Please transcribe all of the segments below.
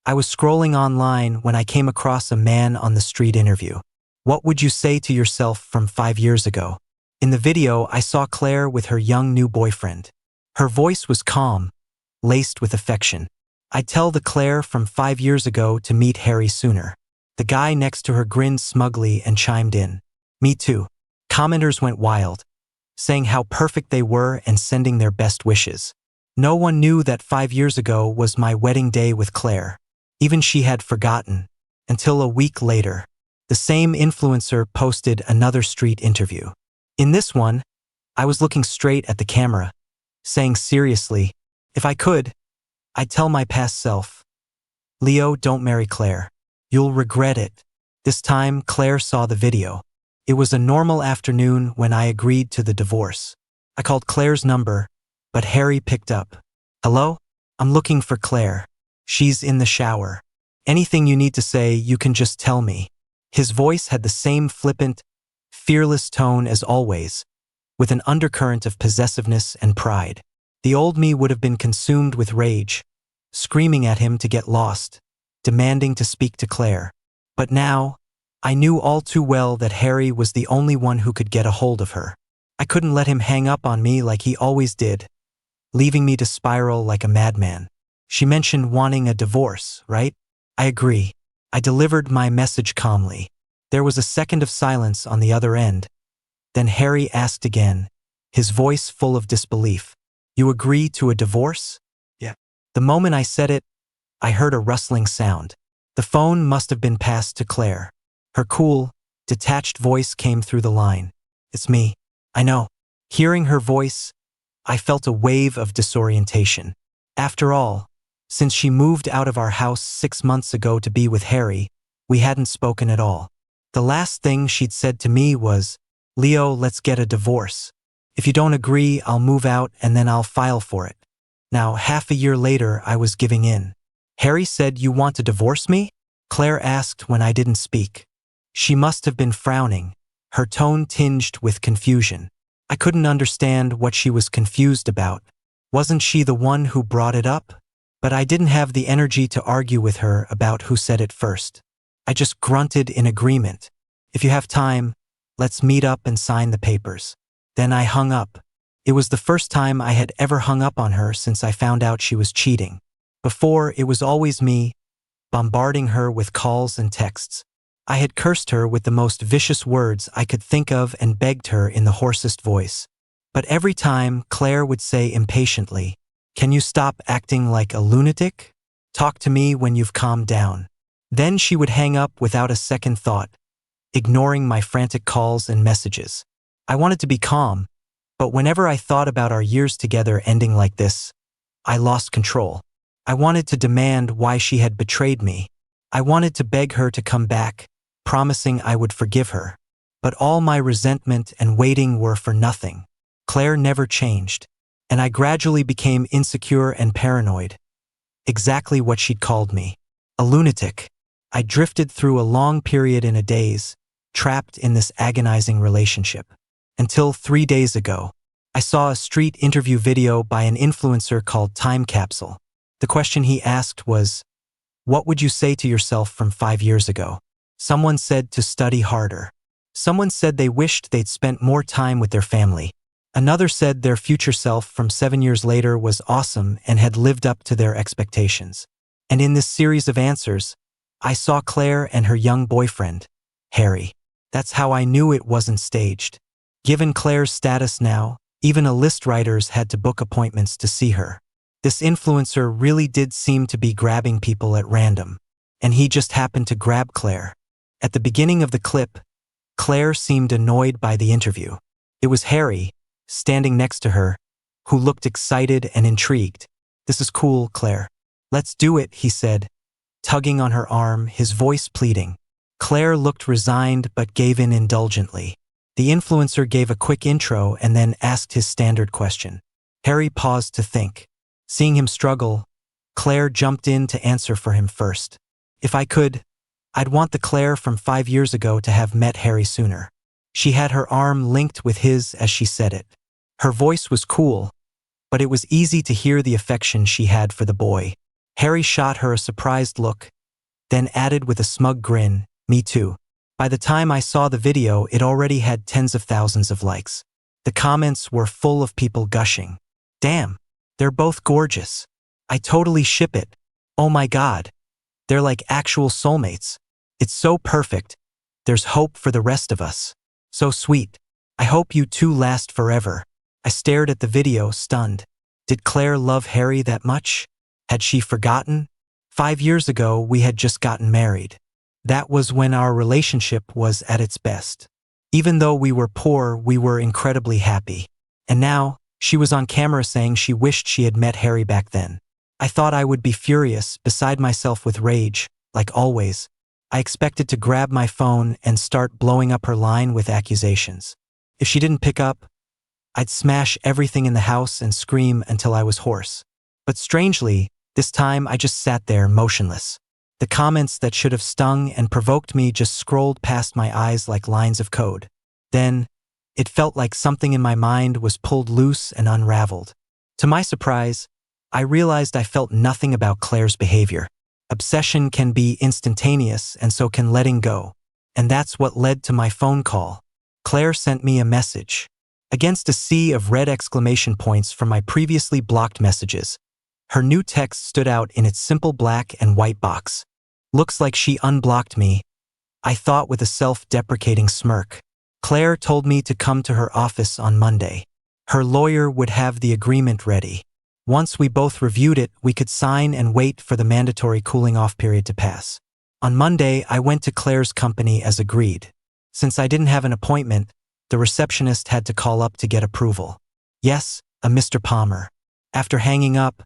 I was scrolling online when I came across a man on the street interview. What would you say to yourself from 5 years ago? In the video, I saw Claire with her young new boyfriend. Her voice was calm, laced with affection. I'd tell the Claire from 5 years ago to meet Harry sooner. The guy next to her grinned smugly and chimed in. Me too. Commenters went wild, saying how perfect they were and sending their best wishes. No one knew that 5 years ago was my wedding day with Claire. Even she had forgotten, until a week later. The same influencer posted another street interview. In this one, I was looking straight at the camera, saying seriously, if I could, I'd tell my past self, Leo, don't marry Claire. You'll regret it. This time, Claire saw the video. It was a normal afternoon when I agreed to the divorce. I called Claire's number, but Harry picked up. Hello? I'm looking for Claire. She's in the shower. Anything you need to say, you can just tell me. His voice had the same flippant, fearless tone as always, with an undercurrent of possessiveness and pride. The old me would have been consumed with rage, screaming at him to get lost, demanding to speak to Claire. But now, I knew all too well that Harry was the only one who could get a hold of her. I couldn't let him hang up on me like he always did, leaving me to spiral like a madman. She mentioned wanting a divorce, right? I agree. I delivered my message calmly. There was a second of silence on the other end. Then Harry asked again, his voice full of disbelief. You agree to a divorce? Yeah. The moment I said it, I heard a rustling sound. The phone must have been passed to Claire. Her cool, detached voice came through the line. It's me. I know. Hearing her voice, I felt a wave of disorientation. After all, since she moved out of our house 6 months ago to be with Harry, we hadn't spoken at all. The last thing she'd said to me was, Leo, let's get a divorce. If you don't agree, I'll move out and then I'll file for it. Now, half a year later, I was giving in. Harry said, you want to divorce me? Claire asked when I didn't speak. She must have been frowning, her tone tinged with confusion. I couldn't understand what she was confused about. Wasn't she the one who brought it up? But I didn't have the energy to argue with her about who said it first. I just grunted in agreement. If you have time, let's meet up and sign the papers. Then I hung up. It was the first time I had ever hung up on her since I found out she was cheating. Before, it was always me, bombarding her with calls and texts. I had cursed her with the most vicious words I could think of and begged her in the hoarsest voice. But every time, Claire would say impatiently, can you stop acting like a lunatic? Talk to me when you've calmed down. Then she would hang up without a second thought, ignoring my frantic calls and messages. I wanted to be calm, but whenever I thought about our years together ending like this, I lost control. I wanted to demand why she had betrayed me. I wanted to beg her to come back, promising I would forgive her. But all my resentment and waiting were for nothing. Claire never changed, and I gradually became insecure and paranoid. Exactly what she'd called me. A lunatic. I drifted through a long period in a daze, trapped in this agonizing relationship. Until 3 days ago, I saw a street interview video by an influencer called Time Capsule. The question he asked was, what would you say to yourself from 5 years ago? Someone said to study harder. Someone said they wished they'd spent more time with their family. Another said their future self from 7 years later was awesome and had lived up to their expectations. And in this series of answers, I saw Claire and her young boyfriend, Harry. That's how I knew it wasn't staged. Given Claire's status now, even a list writers had to book appointments to see her. This influencer really did seem to be grabbing people at random, and he just happened to grab Claire. At the beginning of the clip, Claire seemed annoyed by the interview. It was Harry, standing next to her, who looked excited and intrigued. This is cool, Claire. Let's do it, he said, tugging on her arm, his voice pleading. Claire looked resigned but gave in indulgently. The influencer gave a quick intro and then asked his standard question. Harry paused to think. Seeing him struggle, Claire jumped in to answer for him first. If I could, I'd want the Claire from 5 years ago to have met Harry sooner. She had her arm linked with his as she said it. Her voice was cool, but it was easy to hear the affection she had for the boy. Harry shot her a surprised look, then added with a smug grin, "Me too." By the time I saw the video, it already had tens of thousands of likes. The comments were full of people gushing. "Damn, they're both gorgeous. I totally ship it. Oh my god. They're like actual soulmates. It's so perfect. There's hope for the rest of us. So sweet. I hope you two last forever." I stared at the video, stunned. Did Claire love Harry that much? Had she forgotten? 5 years ago, we had just gotten married. That was when our relationship was at its best. Even though we were poor, we were incredibly happy. And now, she was on camera saying she wished she had met Harry back then. I thought I would be furious, beside myself with rage, like always. I expected to grab my phone and start blowing up her line with accusations. If she didn't pick up, I'd smash everything in the house and scream until I was hoarse. But strangely, this time I just sat there motionless. The comments that should have stung and provoked me just scrolled past my eyes like lines of code. Then, it felt like something in my mind was pulled loose and unraveled. To my surprise, I realized I felt nothing about Claire's behavior. Obsession can be instantaneous, and so can letting go. And that's what led to my phone call. Claire sent me a message. Against a sea of red exclamation points from my previously blocked messages, her new text stood out in its simple black and white box. "Looks like she unblocked me," I thought with a self-deprecating smirk. Claire told me to come to her office on Monday. Her lawyer would have the agreement ready. Once we both reviewed it, we could sign and wait for the mandatory cooling-off period to pass. On Monday, I went to Claire's company as agreed. Since I didn't have an appointment, the receptionist had to call up to get approval. "Yes, a Mr. Palmer." After hanging up,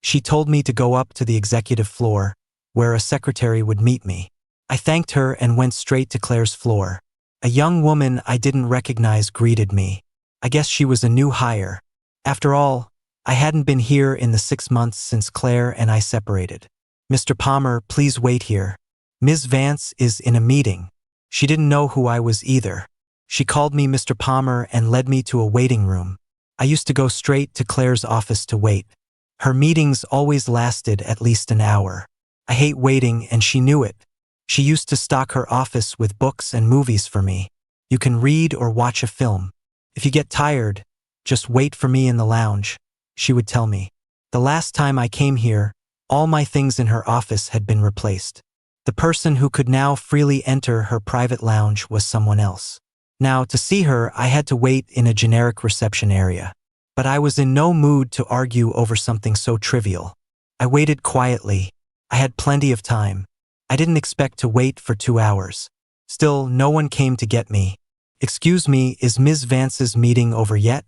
she told me to go up to the executive floor, where a secretary would meet me. I thanked her and went straight to Claire's floor. A young woman I didn't recognize greeted me. I guess she was a new hire. After all, I hadn't been here in the 6 months since Claire and I separated. "Mr. Palmer, please wait here. Ms. Vance is in a meeting." She didn't know who I was either. She called me Mr. Palmer and led me to a waiting room. I used to go straight to Claire's office to wait. Her meetings always lasted at least an hour. I hate waiting, and she knew it. She used to stock her office with books and movies for me. "You can read or watch a film. If you get tired, just wait for me in the lounge," she would tell me. The last time I came here, all my things in her office had been replaced. The person who could now freely enter her private lounge was someone else. Now, to see her, I had to wait in a generic reception area. But I was in no mood to argue over something so trivial. I waited quietly. I had plenty of time. I didn't expect to wait for 2 hours. Still, no one came to get me. "Excuse me, is Ms. Vance's meeting over yet?"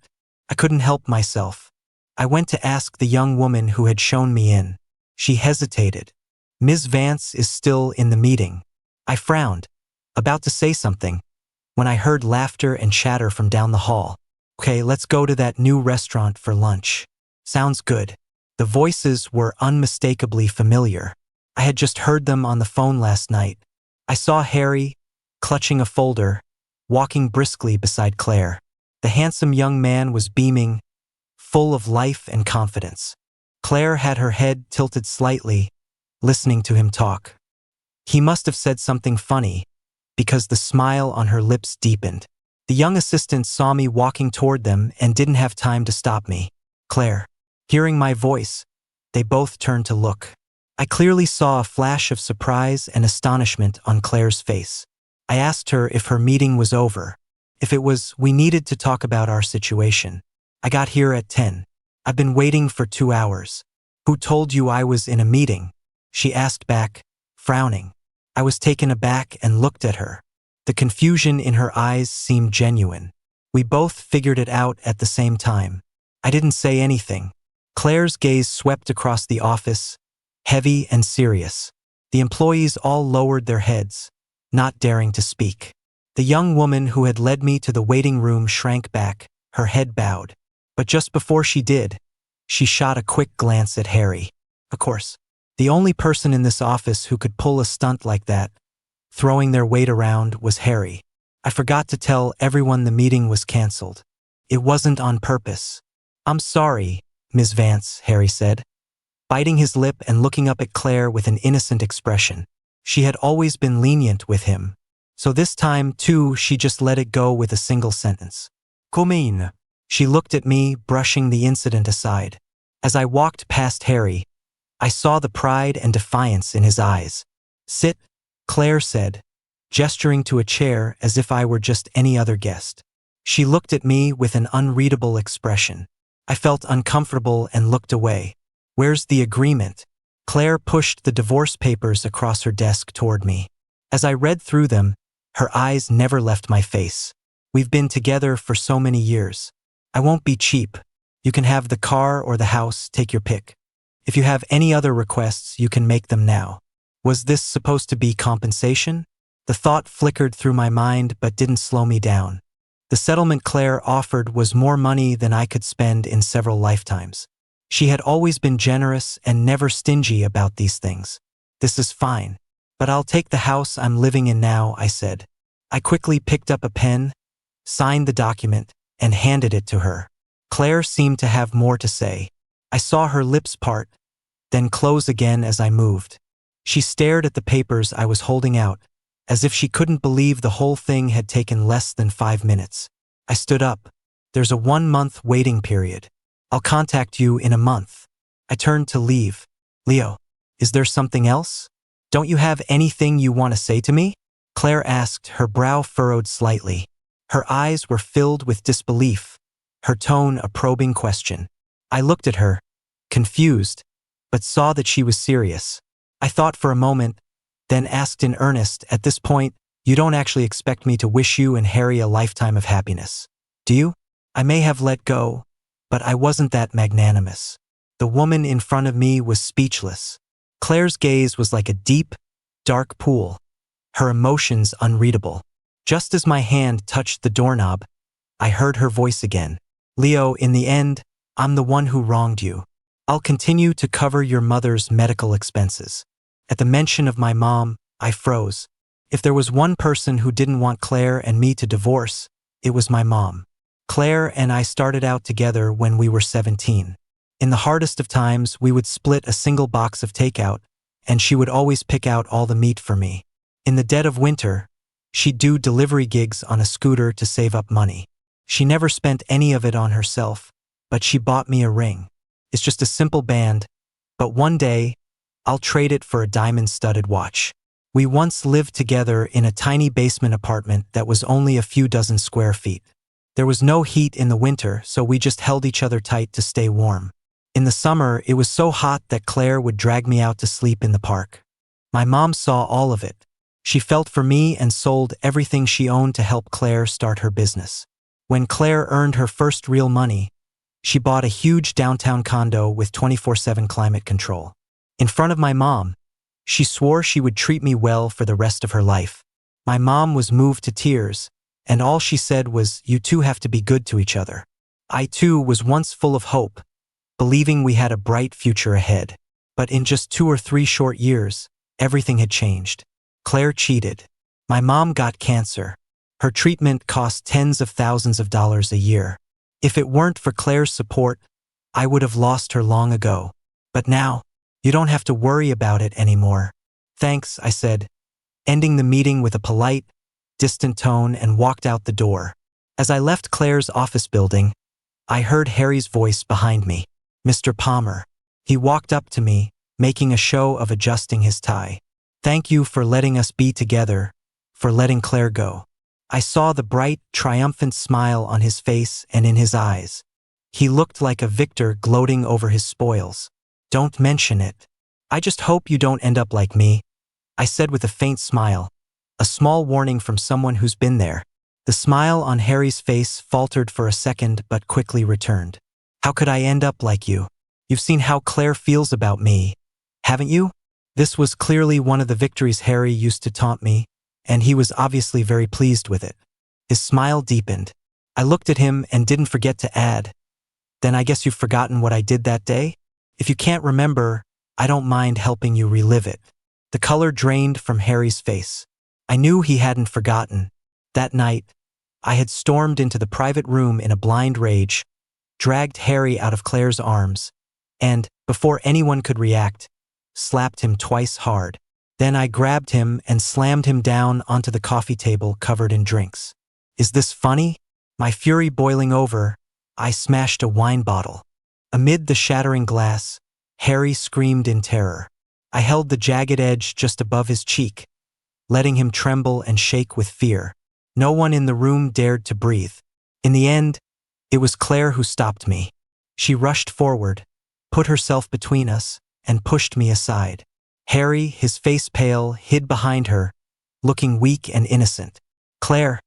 I couldn't help myself. I went to ask the young woman who had shown me in. She hesitated. "Ms. Vance is still in the meeting." I frowned, about to say something, when I heard laughter and chatter from down the hall. "Okay, let's go to that new restaurant for lunch." "Sounds good." The voices were unmistakably familiar. I had just heard them on the phone last night. I saw Harry, clutching a folder, walking briskly beside Claire. The handsome young man was beaming, full of life and confidence. Claire had her head tilted slightly, listening to him talk. He must have said something funny, because the smile on her lips deepened. The young assistant saw me walking toward them and didn't have time to stop me. "Claire." Hearing my voice, they both turned to look. I clearly saw a flash of surprise and astonishment on Claire's face. I asked her if her meeting was over. If it was, we needed to talk about our situation. "I got here at 10. I've been waiting for 2 hours. "Who told you I was in a meeting?" she asked back, frowning. I was taken aback and looked at her. The confusion in her eyes seemed genuine. We both figured it out at the same time. I didn't say anything. Claire's gaze swept across the office, heavy and serious. The employees all lowered their heads, not daring to speak. The young woman who had led me to the waiting room shrank back, her head bowed. But just before she did, she shot a quick glance at Harry. Of course, the only person in this office who could pull a stunt like that, throwing their weight around, was Harry. I forgot to tell everyone the meeting was canceled. It wasn't on purpose. "I'm sorry, Ms. Vance," Harry said. biting his lip and looking up at Claire with an innocent expression. She had always been lenient with him. So this time, too, she just let it go with a single sentence. Commune. She looked at me, brushing the incident aside. As I walked past Harry, I saw the pride and defiance in his eyes. Sit, Claire said, gesturing to a chair as if I were just any other guest. She looked at me with an unreadable expression. I felt uncomfortable and looked away. Where's the agreement? Claire pushed the divorce papers across her desk toward me. As I read through them, her eyes never left my face. We've been together for so many years. I won't be cheap. You can have the car or the house, take your pick. If you have any other requests, you can make them now. Was this supposed to be compensation? The thought flickered through my mind but didn't slow me down. The settlement Claire offered was more money than I could spend in several lifetimes. She had always been generous and never stingy about these things. This is fine, but I'll take the house I'm living in now, I said. I quickly picked up a pen, signed the document, and handed it to her. Claire seemed to have more to say. I saw her lips part, then close again as I moved. She stared at the papers I was holding out, as if she couldn't believe the whole thing had taken less than 5 minutes. I stood up. There's a 1-month waiting period. I'll contact you in a month. I turned to leave. Leo, is there something else? Don't you have anything you want to say to me? Claire asked, her brow furrowed slightly. Her eyes were filled with disbelief, her tone a probing question. I looked at her, confused, but saw that she was serious. I thought for a moment, then asked in earnest, at this point, you don't actually expect me to wish you and Harry a lifetime of happiness, do you? I may have let go, but I wasn't that magnanimous. The woman in front of me was speechless. Claire's gaze was like a deep, dark pool, her emotions unreadable. Just as my hand touched the doorknob, I heard her voice again. Leo, in the end, I'm the one who wronged you. I'll continue to cover your mother's medical expenses. At the mention of my mom, I froze. If there was one person who didn't want Claire and me to divorce, it was my mom. Claire and I started out together when we were 17. In the hardest of times, we would split a single box of takeout, and she would always pick out all the meat for me. In the dead of winter, she'd do delivery gigs on a scooter to save up money. She never spent any of it on herself, but she bought me a ring. It's just a simple band, but one day, I'll trade it for a diamond-studded watch. We once lived together in a tiny basement apartment that was only a few dozen square feet. There was no heat in the winter, so we just held each other tight to stay warm. In the summer, it was so hot that Claire would drag me out to sleep in the park. My mom saw all of it. She felt for me and sold everything she owned to help Claire start her business. When Claire earned her first real money, she bought a huge downtown condo with 24/7 climate control. In front of my mom, she swore she would treat me well for the rest of her life. My mom was moved to tears, and all she said was, "You two have to be good to each other." I too was once full of hope, believing we had a bright future ahead. But in just 2 or 3 short years, everything had changed. Claire cheated. My mom got cancer. Her treatment cost tens of thousands of dollars a year. If it weren't for Claire's support, I would have lost her long ago. But now, you don't have to worry about it anymore. Thanks, I said, ending the meeting with a polite, distant tone and walked out the door. As I left Claire's office building, I heard Harry's voice behind me. Mr. Palmer. He walked up to me, making a show of adjusting his tie. Thank you for letting us be together, for letting Claire go. I saw the bright, triumphant smile on his face and in his eyes. He looked like a victor gloating over his spoils. Don't mention it. I just hope you don't end up like me, I said with a faint smile, a small warning from someone who's been there. The smile on Harry's face faltered for a second but quickly returned. How could I end up like you? You've seen how Claire feels about me, haven't you? This was clearly one of the victories Harry used to taunt me, and he was obviously very pleased with it. His smile deepened. I looked at him and didn't forget to add, "Then I guess you've forgotten what I did that day? If you can't remember, I don't mind helping you relive it." The color drained from Harry's face. I knew he hadn't forgotten. That night, I had stormed into the private room in a blind rage, dragged Harry out of Claire's arms, and, before anyone could react, slapped him twice hard. Then I grabbed him and slammed him down onto the coffee table covered in drinks. Is this funny? My fury boiling over, I smashed a wine bottle. Amid the shattering glass, Harry screamed in terror. I held the jagged edge just above his cheek, letting him tremble and shake with fear. No one in the room dared to breathe. In the end, it was Claire who stopped me. She rushed forward, put herself between us, and pushed me aside. Harry, his face pale, hid behind her, looking weak and innocent. Claire,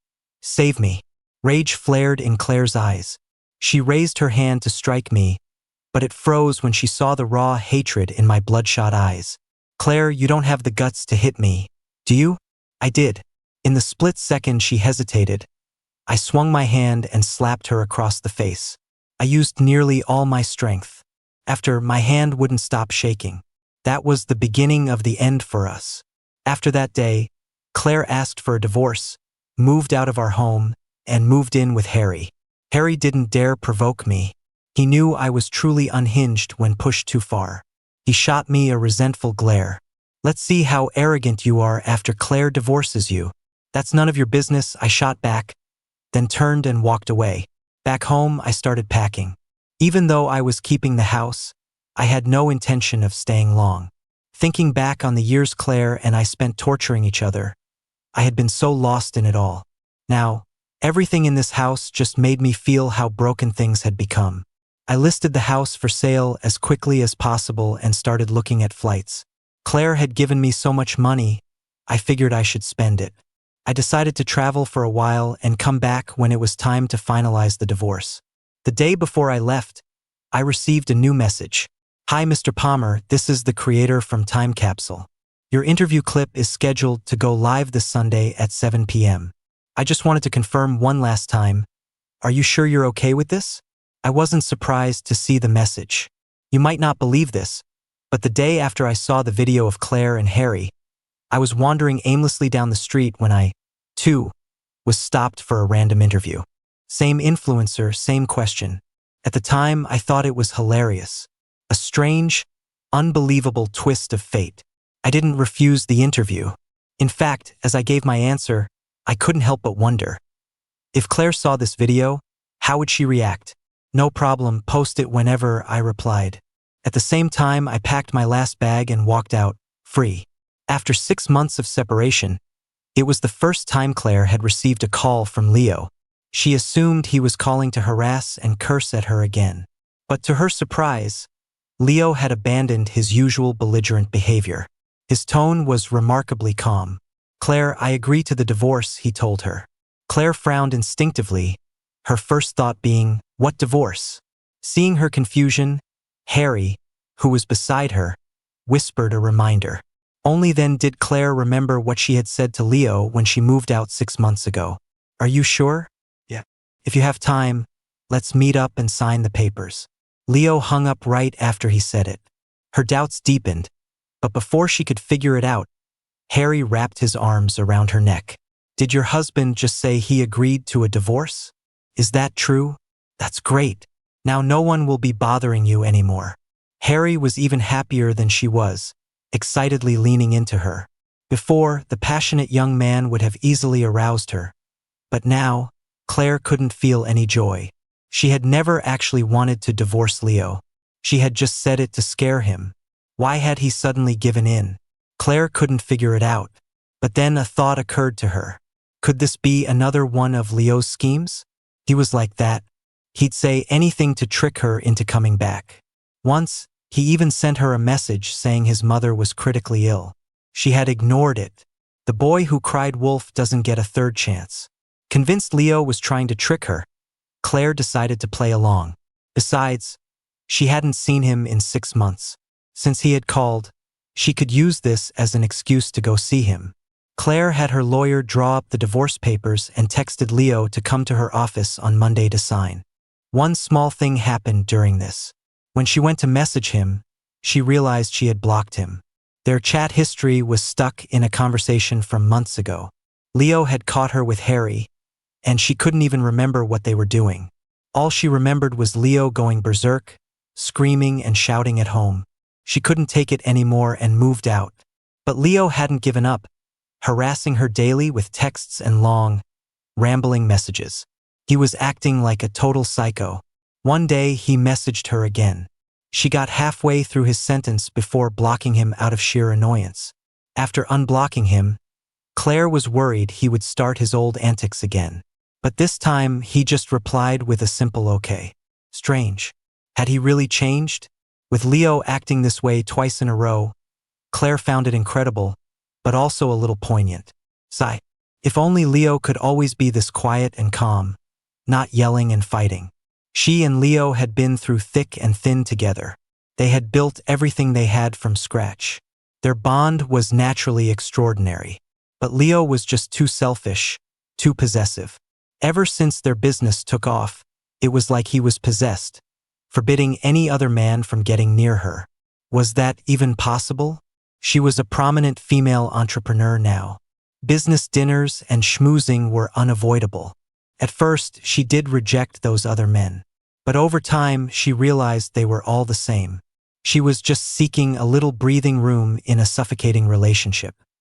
save me. Rage flared in Claire's eyes. She raised her hand to strike me, but it froze when she saw the raw hatred in my bloodshot eyes. Claire, you don't have the guts to hit me, do you? I did. In the split second she hesitated, I swung my hand and slapped her across the face. I used nearly all my strength. After, my hand wouldn't stop shaking. That was the beginning of the end for us. After that day, Claire asked for a divorce, moved out of our home, and moved in with Harry. Harry didn't dare provoke me. He knew I was truly unhinged when pushed too far. He shot me a resentful glare. Let's see how arrogant you are after Claire divorces you. That's none of your business, I shot back, then turned and walked away. Back home, I started packing. Even though I was keeping the house, I had no intention of staying long. Thinking back on the years Claire and I spent torturing each other, I had been so lost in it all. Now, everything in this house just made me feel how broken things had become. I listed the house for sale as quickly as possible and started looking at flights. Claire had given me so much money, I figured I should spend it. I decided to travel for a while and come back when it was time to finalize the divorce. The day before I left, I received a new message. Hi Mr. Palmer, this is the creator from Time Capsule. Your interview clip is scheduled to go live this Sunday at 7 p.m. I just wanted to confirm one last time. Are you sure you're okay with this? I wasn't surprised to see the message. You might not believe this, but the day after I saw the video of Claire and Harry, I was wandering aimlessly down the street when I, too, was stopped for a random interview. Same influencer, same question. At the time, I thought it was hilarious. A strange, unbelievable twist of fate. I didn't refuse the interview. In fact, as I gave my answer, I couldn't help but wonder. If Claire saw this video, how would she react? No problem, post it whenever, I replied. At the same time, I packed my last bag and walked out, free. After 6 months of separation, it was the first time Claire had received a call from Leo. She assumed he was calling to harass and curse at her again. But to her surprise, Leo had abandoned his usual belligerent behavior. His tone was remarkably calm. Claire, I agree to the divorce, he told her. Claire frowned instinctively, her first thought being, what divorce? Seeing her confusion, Harry, who was beside her, whispered a reminder. Only then did Claire remember what she had said to Leo when she moved out 6 months ago. Are you sure? Yeah. If you have time, let's meet up and sign the papers. Leo hung up right after he said it. Her doubts deepened, but before she could figure it out, Harry wrapped his arms around her neck. Did your husband just say he agreed to a divorce? Is that true? That's great. Now no one will be bothering you anymore. Harry was even happier than she was, excitedly leaning into her. Before, the passionate young man would have easily aroused her. But now, Claire couldn't feel any joy. She had never actually wanted to divorce Leo. She had just said it to scare him. Why had he suddenly given in? Claire couldn't figure it out. But then a thought occurred to her. Could this be another one of Leo's schemes? He was like that. He'd say anything to trick her into coming back. Once, he even sent her a message saying his mother was critically ill. She had ignored it. The boy who cried wolf doesn't get a third chance. Convinced Leo was trying to trick her, Claire decided to play along. Besides, she hadn't seen him in 6 months. Since he had called, she could use this as an excuse to go see him. Claire had her lawyer draw up the divorce papers and texted Leo to come to her office on Monday to sign. One small thing happened during this. When she went to message him, she realized she had blocked him. Their chat history was stuck in a conversation from months ago. Leo had caught her with Harry, and she couldn't even remember what they were doing. All she remembered was Leo going berserk, screaming and shouting at home. She couldn't take it anymore and moved out. But Leo hadn't given up, harassing her daily with texts and long, rambling messages. He was acting like a total psycho. One day he messaged her again. She got halfway through his sentence before blocking him out of sheer annoyance. After unblocking him, Claire was worried he would start his old antics again. But this time he just replied with a simple okay. Strange. Had he really changed? With Leo acting this way twice in a row, Claire found it incredible, but also a little poignant. Sigh. If only Leo could always be this quiet and calm, not yelling and fighting. She and Leo had been through thick and thin together. They had built everything they had from scratch. Their bond was naturally extraordinary. But Leo was just too selfish, too possessive. Ever since their business took off, it was like he was possessed, forbidding any other man from getting near her. Was that even possible? She was a prominent female entrepreneur now. Business dinners and schmoozing were unavoidable. At first, she did reject those other men. But over time, she realized they were all the same. She was just seeking a little breathing room in a suffocating relationship.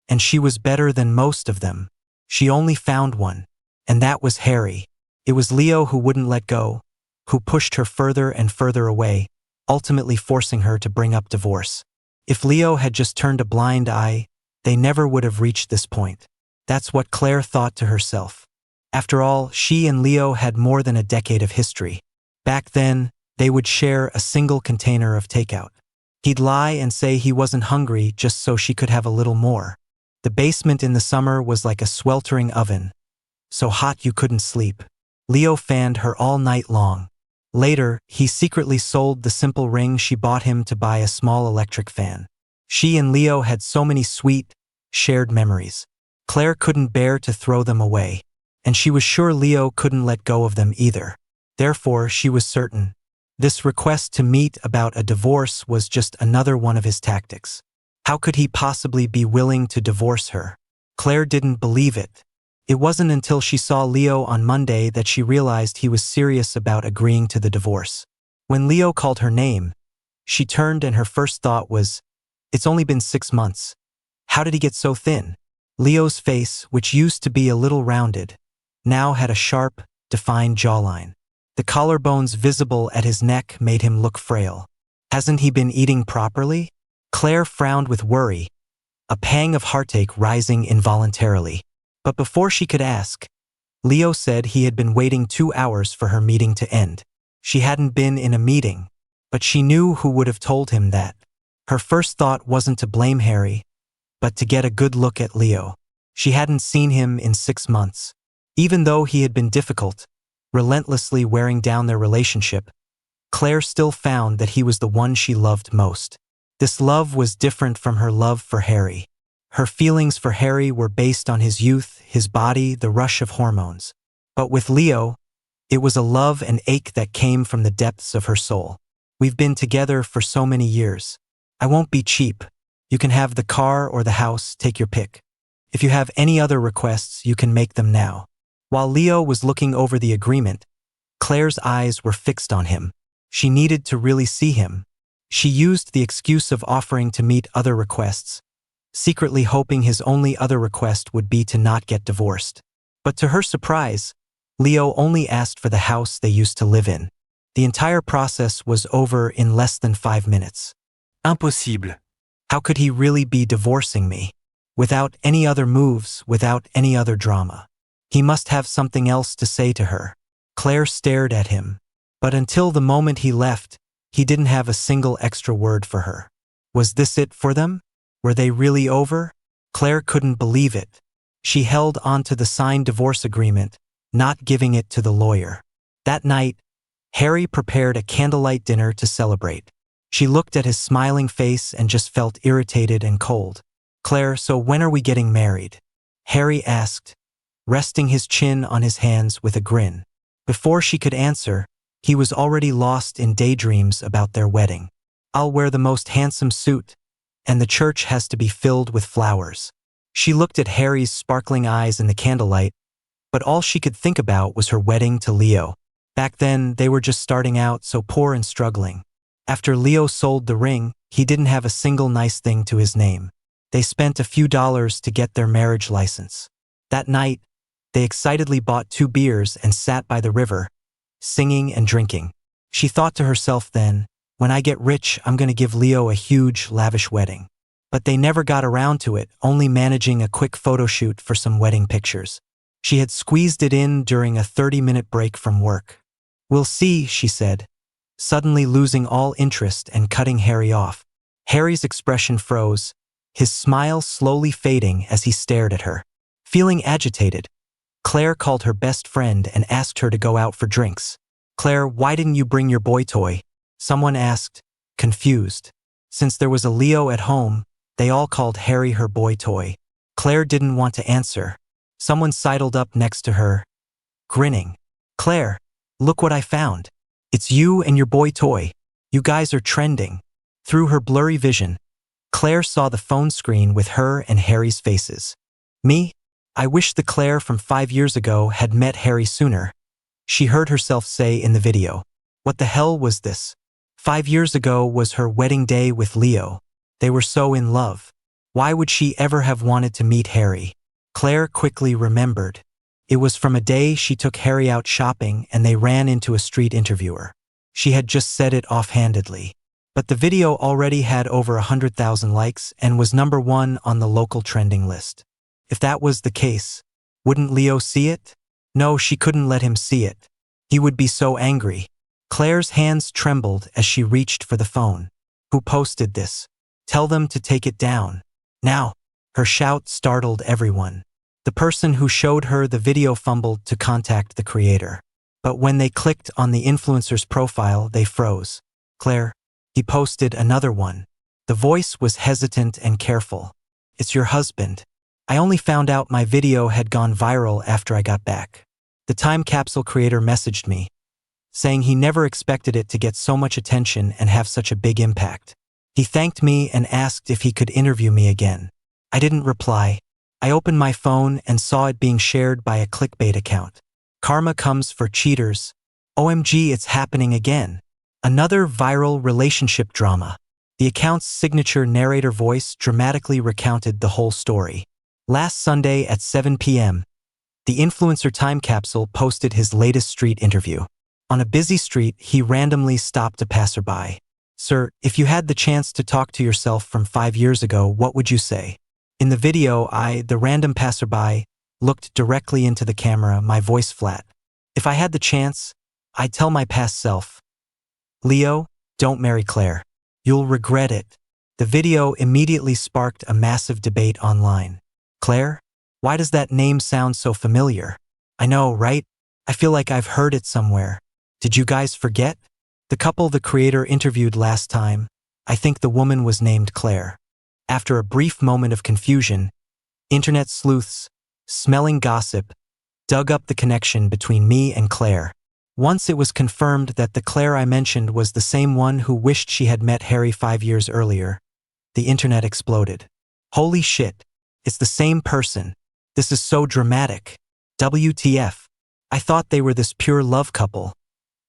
And she was better than most of them. She only found one. And that was Harry. It was Leo who wouldn't let go, who pushed her further and further away, ultimately forcing her to bring up divorce. If Leo had just turned a blind eye, they never would have reached this point. That's what Claire thought to herself. After all, she and Leo had more than a decade of history. Back then, they would share a single container of takeout. He'd lie and say he wasn't hungry just so she could have a little more. The basement in the summer was like a sweltering oven, so hot you couldn't sleep. Leo fanned her all night long. Later, he secretly sold the simple ring she bought him to buy a small electric fan. She and Leo had so many sweet, shared memories. Claire couldn't bear to throw them away, and she was sure Leo couldn't let go of them either. Therefore, she was certain. This request to meet about a divorce was just another one of his tactics. How could he possibly be willing to divorce her? Claire didn't believe it. It wasn't until she saw Leo on Monday that she realized he was serious about agreeing to the divorce. When Leo called her name, she turned and her first thought was, "It's only been 6 months. How did he get so thin?" Leo's face, which used to be a little rounded, now had a sharp, defined jawline. The collarbones visible at his neck made him look frail. Hasn't he been eating properly? Claire frowned with worry, a pang of heartache rising involuntarily. But before she could ask, Leo said he had been waiting 2 hours for her meeting to end. She hadn't been in a meeting, but she knew who would have told him that. Her first thought wasn't to blame Harry, but to get a good look at Leo. She hadn't seen him in 6 months. Even though he had been difficult, relentlessly wearing down their relationship, Claire still found that he was the one she loved most. This love was different from her love for Harry. Her feelings for Harry were based on his youth, his body, the rush of hormones. But with Leo, it was a love and ache that came from the depths of her soul. We've been together for so many years. I won't be cheap. You can have the car or the house, take your pick. If you have any other requests, you can make them now. While Leo was looking over the agreement, Claire's eyes were fixed on him. She needed to really see him. She used the excuse of offering to meet other requests, secretly hoping his only other request would be to not get divorced. But to her surprise, Leo only asked for the house they used to live in. The entire process was over in less than 5 minutes. Impossible. How could he really be divorcing me? Without any other moves, without any other drama. He must have something else to say to her. Claire stared at him. But until the moment he left, he didn't have a single extra word for her. Was this it for them? Were they really over? Claire couldn't believe it. She held onto the signed divorce agreement, not giving it to the lawyer. That night, Harry prepared a candlelight dinner to celebrate. She looked at his smiling face and just felt irritated and cold. "Claire, so when are we getting married?" Harry asked, resting his chin on his hands with a grin. Before she could answer, he was already lost in daydreams about their wedding. "I'll wear the most handsome suit, and the church has to be filled with flowers." She looked at Harry's sparkling eyes in the candlelight, but all she could think about was her wedding to Leo. Back then, they were just starting out, so poor and struggling. After Leo sold the ring, he didn't have a single nice thing to his name. They spent a few dollars to get their marriage license. That night, they excitedly bought 2 beers and sat by the river, singing and drinking. She thought to herself then, when I get rich, I'm going to give Leo a huge, lavish wedding. But they never got around to it, only managing a quick photo shoot for some wedding pictures. She had squeezed it in during a 30-minute break from work. "We'll see," she said, suddenly losing all interest and cutting Harry off. Harry's expression froze, his smile slowly fading as he stared at her. Feeling agitated, Claire called her best friend and asked her to go out for drinks. "Claire, why didn't you bring your boy toy?" someone asked, confused. Since there was a Leo at home, they all called Harry her boy toy. Claire didn't want to answer. Someone sidled up next to her, grinning. "Claire, look what I found. It's you and your boy toy. You guys are trending." Through her blurry vision, Claire saw the phone screen with her and Harry's faces. "Me? I wish the Claire from 5 years ago had met Harry sooner," she heard herself say in the video. What the hell was this? 5 years ago was her wedding day with Leo. They were so in love. Why would she ever have wanted to meet Harry? Claire quickly remembered. It was from a day she took Harry out shopping and they ran into a street interviewer. She had just said it offhandedly. But the video already had over 100,000 likes and was #1 on the local trending list. If that was the case, wouldn't Leo see it? No, she couldn't let him see it. He would be so angry. Claire's hands trembled as she reached for the phone. Who posted this? Tell them to take it down. Now. Her shout startled everyone. The person who showed her the video fumbled to contact the creator. But when they clicked on the influencer's profile, they froze. "Claire," he posted another one. The voice was hesitant and careful. "It's your husband. I only found out my video had gone viral after I got back." The time capsule creator messaged me, saying he never expected it to get so much attention and have such a big impact. He thanked me and asked if he could interview me again. I didn't reply. I opened my phone and saw it being shared by a clickbait account. "Karma comes for cheaters. OMG, it's happening again." Another viral relationship drama. The account's signature narrator voice dramatically recounted the whole story. Last Sunday at 7 p.m., the influencer time capsule posted his latest street interview. On a busy street, he randomly stopped a passerby. "Sir, if you had the chance to talk to yourself from 5 years ago, what would you say?" In the video, the random passerby, looked directly into the camera, my voice flat. "If I had the chance, I'd tell my past self, Leo, don't marry Claire. You'll regret it." The video immediately sparked a massive debate online. "Claire? Why does that name sound so familiar?" "I know, right? I feel like I've heard it somewhere. Did you guys forget? The couple the creator interviewed last time, I think the woman was named Claire." After a brief moment of confusion, internet sleuths, smelling gossip, dug up the connection between me and Claire. Once it was confirmed that the Claire I mentioned was the same one who wished she had met Harry 5 years earlier, the internet exploded. "Holy shit, it's the same person. This is so dramatic. WTF. I thought they were this pure love couple.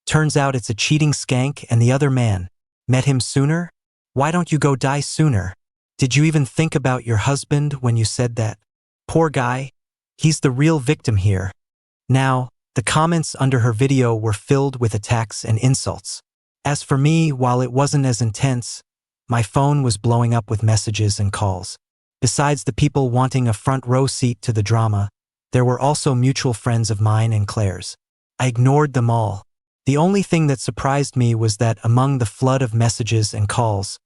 Turns out it's a cheating skank and the other man. Met him sooner? Why don't you go die sooner? Did you even think about your husband when you said that? Poor guy. He's the real victim here." Now, the comments under her video were filled with attacks and insults. As for me, while it wasn't as intense, my phone was blowing up with messages and calls. Besides the people wanting a front row seat to the drama, there were also mutual friends of mine and Claire's. I ignored them all. The only thing that surprised me was that among the flood of messages and calls,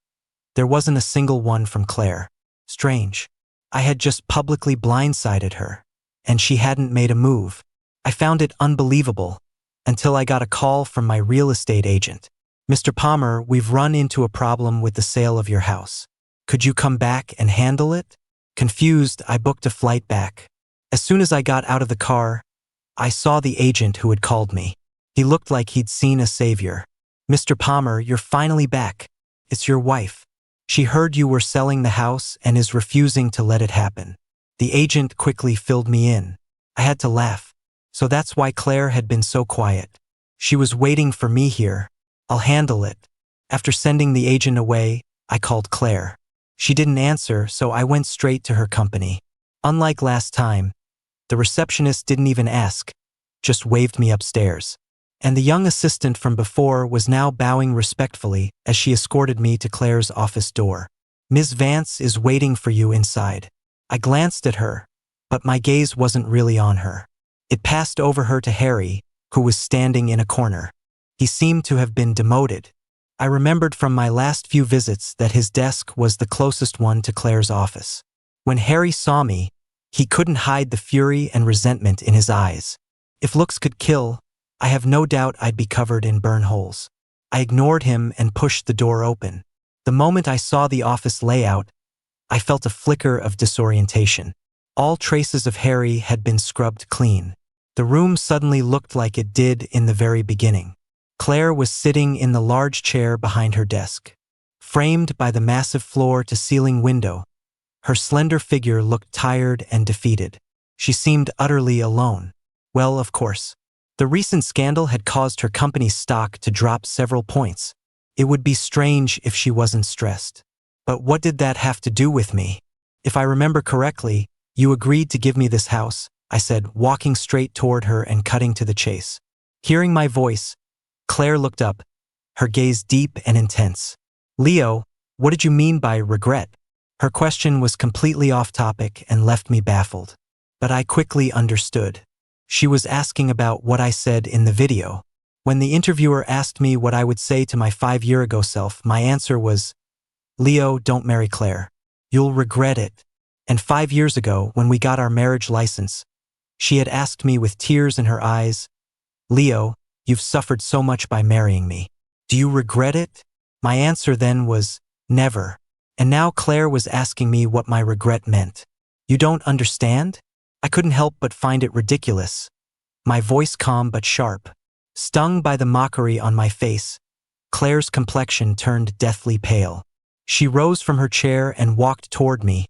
there wasn't a single one from Claire. Strange. I had just publicly blindsided her, and she hadn't made a move. I found it unbelievable, until I got a call from my real estate agent. "Mr. Palmer, we've run into a problem with the sale of your house. Could you come back and handle it?" Confused, I booked a flight back. As soon as I got out of the car, I saw the agent who had called me. He looked like he'd seen a savior. "Mr. Palmer, you're finally back. It's your wife. She heard you were selling the house and is refusing to let it happen." The agent quickly filled me in. I had to laugh. So that's why Claire had been so quiet. She was waiting for me here. "I'll handle it. After sending the agent away, I called Claire. She didn't answer, so I went straight to her company. Unlike last time, the receptionist didn't even ask, just waved me upstairs. And the young assistant from before was now bowing respectfully as she escorted me to Claire's office door. "Ms. Vance is waiting for you inside." I glanced at her, but my gaze wasn't really on her. It passed over her to Harry, who was standing in a corner. He seemed to have been demoted. I remembered from my last few visits that his desk was the closest one to Claire's office. When Harry saw me, he couldn't hide the fury and resentment in his eyes. If looks could kill, I have no doubt I'd be covered in burn holes. I ignored him and pushed the door open. The moment I saw the office layout, I felt a flicker of disorientation. All traces of Harry had been scrubbed clean. The room suddenly looked like it did in the very beginning. Claire was sitting in the large chair behind her desk. Framed by the massive floor-to-ceiling window, her slender figure looked tired and defeated. She seemed utterly alone. Well, of course. The recent scandal had caused her company's stock to drop several points. It would be strange if she wasn't stressed. But what did that have to do with me? "If I remember correctly, you agreed to give me this house," I said, walking straight toward her and cutting to the chase. Hearing my voice, Claire looked up, her gaze deep and intense. "Leo, what did you mean by regret?" Her question was completely off topic and left me baffled. But I quickly understood. She was asking about what I said in the video. When the interviewer asked me what I would say to my 5-year-ago self, my answer was, "Leo, don't marry Claire. You'll regret it." And 5 years ago, when we got our marriage license, she had asked me with tears in her eyes, "Leo, you've suffered so much by marrying me. Do you regret it?" My answer then was, "Never." And now Claire was asking me what my regret meant. "You don't understand?" I couldn't help but find it ridiculous. My voice calm but sharp. Stung by the mockery on my face, Claire's complexion turned deathly pale. She rose from her chair and walked toward me,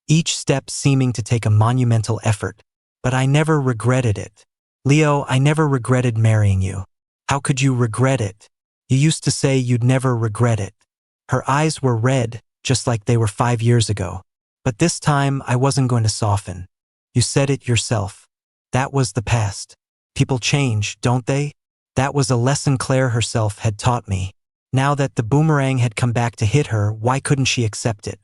each step seeming to take a monumental effort. "But I never regretted it. Leo, I never regretted marrying you." "How could you regret it? You used to say you'd never regret it." Her eyes were red, just like they were 5 years ago. But this time I wasn't going to soften. "You said it yourself. That was the past. People change, don't they?" That was a lesson Claire herself had taught me. Now that the boomerang had come back to hit her, why couldn't she accept it?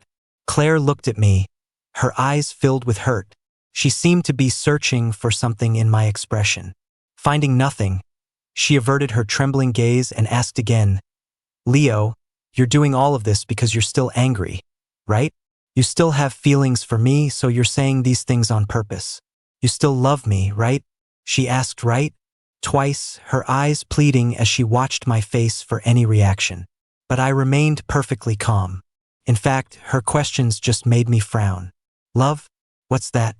Claire looked at me, her eyes filled with hurt. She seemed to be searching for something in my expression. Finding nothing, she averted her trembling gaze and asked again, "Leo, you're doing all of this because you're still angry, right? You still have feelings for me, so you're saying these things on purpose. You still love me, right?" She asked, "Right?" Twice, her eyes pleading as she watched my face for any reaction. But I remained perfectly calm. In fact, her questions just made me frown. "Love? What's that?"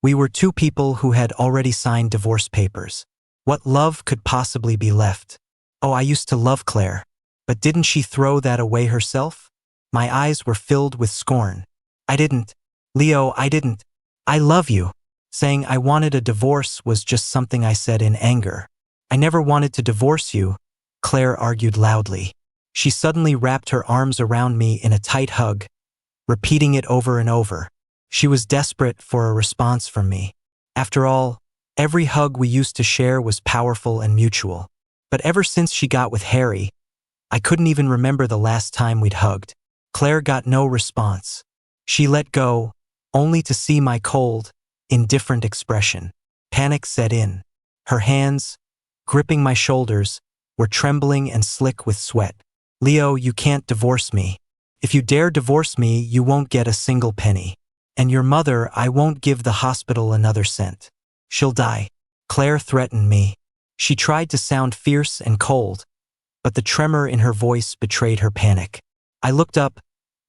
We were two people who had already signed divorce papers. What love could possibly be left? Oh, I used to love Claire. But didn't she throw that away herself? My eyes were filled with scorn. "I didn't. Leo, I didn't. I love you." Saying I wanted a divorce was just something I said in anger. "I never wanted to divorce you," Claire argued loudly. She suddenly wrapped her arms around me in a tight hug, repeating it over and over. She was desperate for a response from me. After all, every hug we used to share was powerful and mutual. But ever since she got with Harry, I couldn't even remember the last time we'd hugged. Claire got no response. She let go, only to see my cold, indifferent expression. Panic set in. Her hands, gripping my shoulders, were trembling and slick with sweat. "Leo, you can't divorce me. If you dare divorce me, you won't get a single penny. And your mother, I won't give the hospital another cent. She'll die." Claire threatened me. She tried to sound fierce and cold, but the tremor in her voice betrayed her panic. I looked up,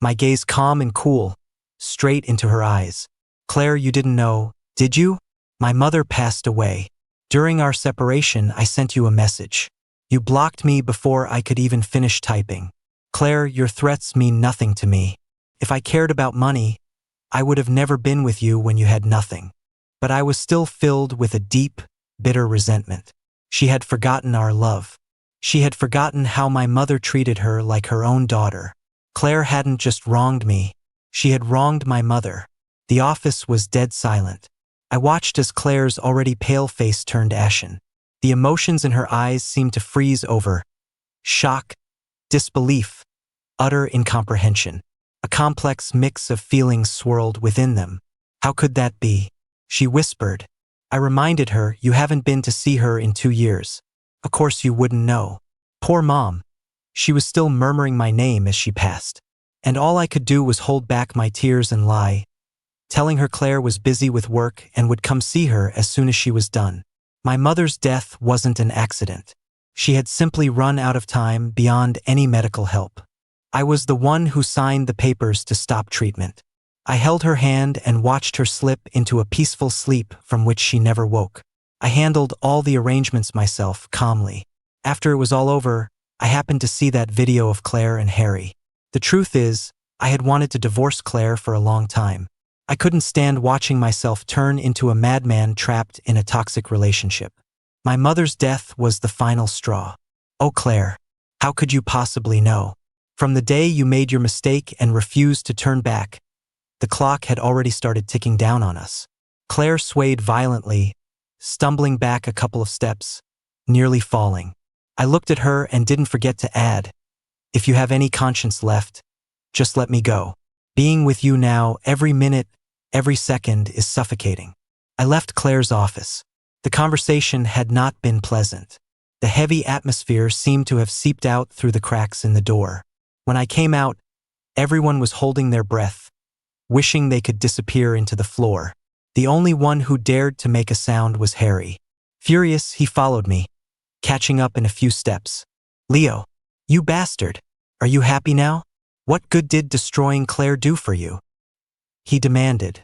my gaze calm and cool, straight into her eyes. "Claire, you didn't know, did you? My mother passed away. During our separation, I sent you a message. You blocked me before I could even finish typing. Claire, your threats mean nothing to me. If I cared about money, I would have never been with you when you had nothing." But I was still filled with a deep, bitter resentment. She had forgotten our love. She had forgotten how my mother treated her like her own daughter. Claire hadn't just wronged me, she had wronged my mother. The office was dead silent. I watched as Claire's already pale face turned ashen. The emotions in her eyes seemed to freeze over. Shock, disbelief, utter incomprehension. A complex mix of feelings swirled within them. How could that be? She whispered. I reminded her, you haven't been to see her in 2 years. Of course you wouldn't know. Poor Mom. She was still murmuring my name as she passed. And all I could do was hold back my tears and lie, telling her Claire was busy with work and would come see her as soon as she was done. My mother's death wasn't an accident. She had simply run out of time beyond any medical help. I was the one who signed the papers to stop treatment. I held her hand and watched her slip into a peaceful sleep from which she never woke. I handled all the arrangements myself, calmly. After it was all over, I happened to see that video of Claire and Harry. The truth is, I had wanted to divorce Claire for a long time. I couldn't stand watching myself turn into a madman trapped in a toxic relationship. My mother's death was the final straw. Oh Claire, how could you possibly know? From the day you made your mistake and refused to turn back, the clock had already started ticking down on us. Claire swayed violently, stumbling back a couple of steps, nearly falling. I looked at her and didn't forget to add, if you have any conscience left, just let me go. Being with you now, every minute, every second is suffocating. I left Claire's office. The conversation had not been pleasant. The heavy atmosphere seemed to have seeped out through the cracks in the door. When I came out, everyone was holding their breath, wishing they could disappear into the floor. The only one who dared to make a sound was Harry. Furious, he followed me, catching up in a few steps. Leo, you bastard, are you happy now? What good did destroying Claire do for you? He demanded.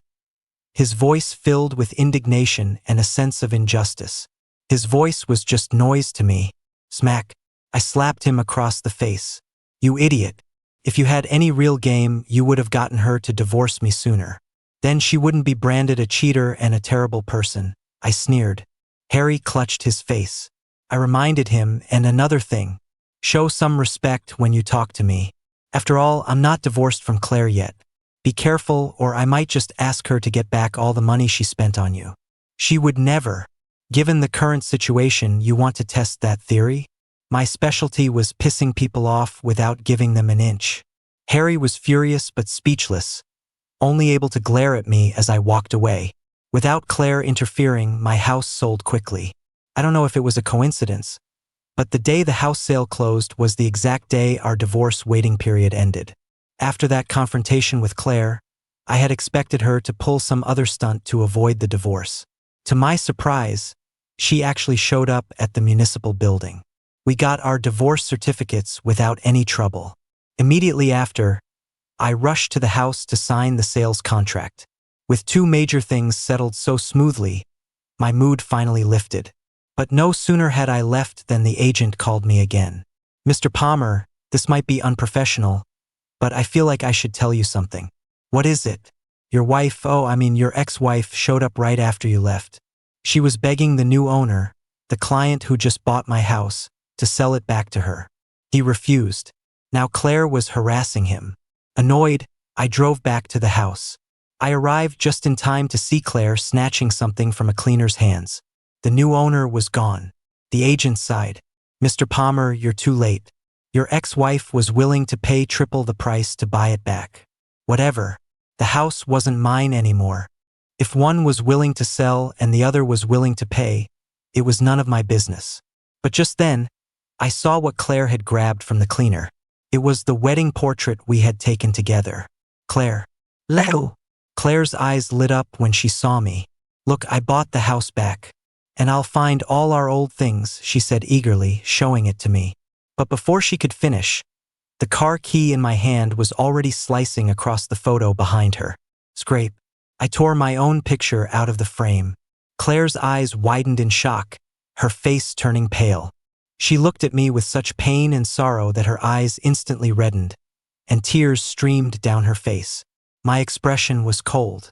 His voice filled with indignation and a sense of injustice. His voice was just noise to me. Smack. I slapped him across the face. You idiot. If you had any real game, you would have gotten her to divorce me sooner. Then she wouldn't be branded a cheater and a terrible person. I sneered. Harry clutched his face. I reminded him, and another thing. Show some respect when you talk to me. After all, I'm not divorced from Claire yet. Be careful, or I might just ask her to get back all the money she spent on you. She would never. Given the current situation, you want to test that theory? My specialty was pissing people off without giving them an inch. Harry was furious but speechless, only able to glare at me as I walked away. Without Claire interfering, my house sold quickly. I don't know if it was a coincidence, but the day the house sale closed was the exact day our divorce waiting period ended. After that confrontation with Claire, I had expected her to pull some other stunt to avoid the divorce. To my surprise, she actually showed up at the municipal building. We got our divorce certificates without any trouble. Immediately after, I rushed to the house to sign the sales contract. With 2 major things settled so smoothly, my mood finally lifted. But no sooner had I left than the agent called me again. Mr. Palmer, this might be unprofessional, but I feel like I should tell you something. What is it? Your ex-wife showed up right after you left. She was begging the new owner, the client who just bought my house, to sell it back to her. He refused. Now Claire was harassing him. Annoyed, I drove back to the house. I arrived just in time to see Claire snatching something from a cleaner's hands. The new owner was gone. The agent sighed. Mr. Palmer, you're too late. Your ex-wife was willing to pay triple the price to buy it back. Whatever. The house wasn't mine anymore. If one was willing to sell and the other was willing to pay, it was none of my business. But just then, I saw what Claire had grabbed from the cleaner. It was the wedding portrait we had taken together. Claire. Leo. Claire's eyes lit up when she saw me. Look, I bought the house back. And I'll find all our old things, she said eagerly, showing it to me. But before she could finish, the car key in my hand was already slicing across the photo behind her. Scrape. I tore my own picture out of the frame. Claire's eyes widened in shock, her face turning pale. She looked at me with such pain and sorrow that her eyes instantly reddened, and tears streamed down her face. My expression was cold.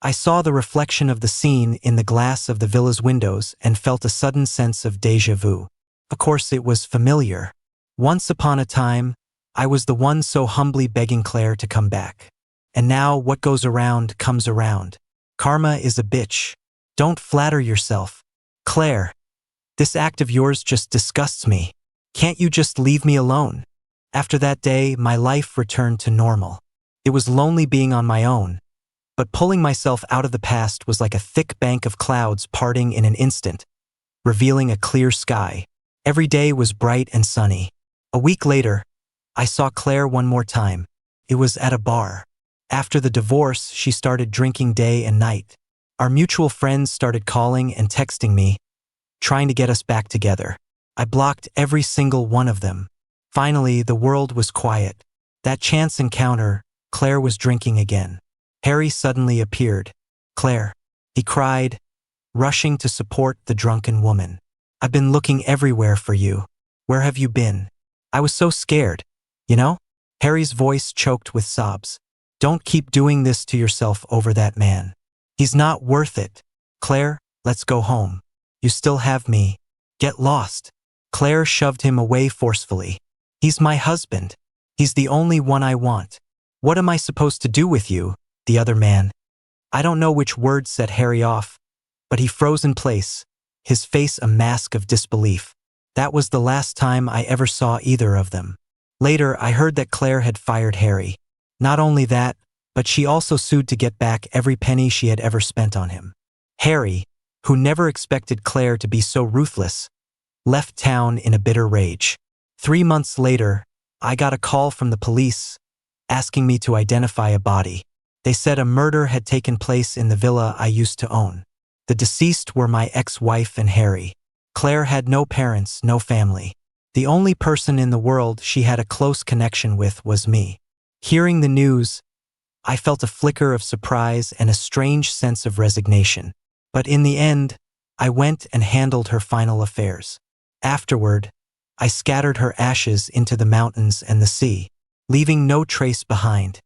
I saw the reflection of the scene in the glass of the villa's windows and felt a sudden sense of déjà vu. Of course, it was familiar. Once upon a time, I was the one so humbly begging Claire to come back. And now what goes around comes around. Karma is a bitch. Don't flatter yourself. Claire, this act of yours just disgusts me. Can't you just leave me alone? After that day, my life returned to normal. It was lonely being on my own, but pulling myself out of the past was like a thick bank of clouds parting in an instant, revealing a clear sky. Every day was bright and sunny. A week later, I saw Claire one more time. It was at a bar. After the divorce, she started drinking day and night. Our mutual friends started calling and texting me, trying to get us back together. I blocked every single one of them. Finally, the world was quiet. That chance encounter, Claire was drinking again. Harry suddenly appeared. Claire, he cried, rushing to support the drunken woman. I've been looking everywhere for you. Where have you been? I was so scared, you know? Harry's voice choked with sobs. Don't keep doing this to yourself over that man. He's not worth it. Claire, let's go home. You still have me. Get lost. Claire shoved him away forcefully. He's my husband. He's the only one I want. What am I supposed to do with you? The other man. I don't know which word set Harry off, but he froze in place, his face a mask of disbelief. That was the last time I ever saw either of them. Later, I heard that Claire had fired Harry. Not only that, but she also sued to get back every penny she had ever spent on him. Harry, who never expected Claire to be so ruthless, left town in a bitter rage. 3 months later, I got a call from the police asking me to identify a body. They said a murder had taken place in the villa I used to own. The deceased were my ex-wife and Harry. Claire had no parents, no family. The only person in the world she had a close connection with was me. Hearing the news, I felt a flicker of surprise and a strange sense of resignation. But in the end, I went and handled her final affairs. Afterward, I scattered her ashes into the mountains and the sea, leaving no trace behind.